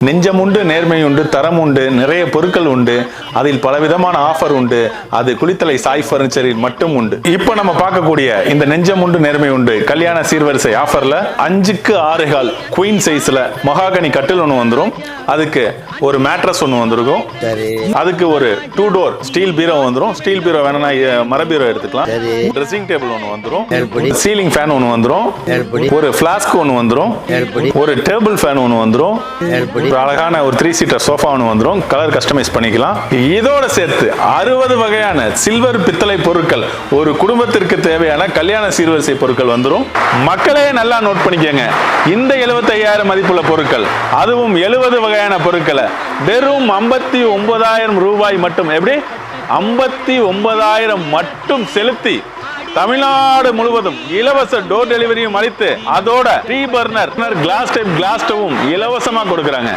நெஞ்சம் உண்டு, நேர்மை உண்டு, தரம் உண்டு, நிறைய பொருட்கள் உண்டு, அதில் பலவிதமான ஆஃபர் உண்டு. அது குளித்தலை சாய் பர்னிச்சரில் மட்டும் உண்டு. இப்போ நம்ம பார்க்கக்கூடிய இந்த நெஞ்சம் உண்டு, நேர்மை உண்டு கல்யாண சீர்வரிசை ஆஃபர்ல 5க்கு 6 கால் குயின் சைஸ்ல மகாகனி கட்டில் ஒன்று வந்துடும். அதுக்கு ஒரு மேட்ரஸ் ஒன்று வந்திருக்கும். அதுக்கு ஒரு 2 டோர் ஸ்டீல் பீரோ வந்துடும். ஸ்டீல் பீரோ வேணும்னா மர பீரோ எடுத்துக்கலாம். ட்ரெஸ்ஸிங் டேபிள் ஒன்று வந்துடும். சீலிங் ஃபேன் ஒன்று வந்துடும். ஒரு ஃபிளாஸ்க் ஒன்று வந்துடும். ஒரு டேபிள் ஃபேன் ஒன்று வந்துடும். அழகான ஒரு 3 சீட்டர் சோஃபா ஒன்று வந்துடும். கலர் கஸ்டமைஸ் பண்ணிக்கலாம். இதோட சேர்த்து 60 வகையான சில்வர் பித்தளை பொருட்கள், ஒரு குடும்பத்திற்கு தேவையான கல்யாண சீர்வரிசை பொருட்கள் வந்துடும். மக்களே நல்லா நோட் பண்ணிக்கங்க. இந்த 75,000 மதிப்புள்ள பொருட்கள், அதுவும் 70 வகையான பொருட்களை வெறும் 59,000 ரூபாய் மட்டும். எப்படி 59,000 மட்டும் செலுத்தி தமிழ்நாடு முழுவதும் இலவச டோர் டெலிவரியும் அளித்து அதோட 3 பர்னர் கிளாஸ் டைப் கிளாஸ் ஸ்டவும் இலவசமா கொடுக்கறாங்க.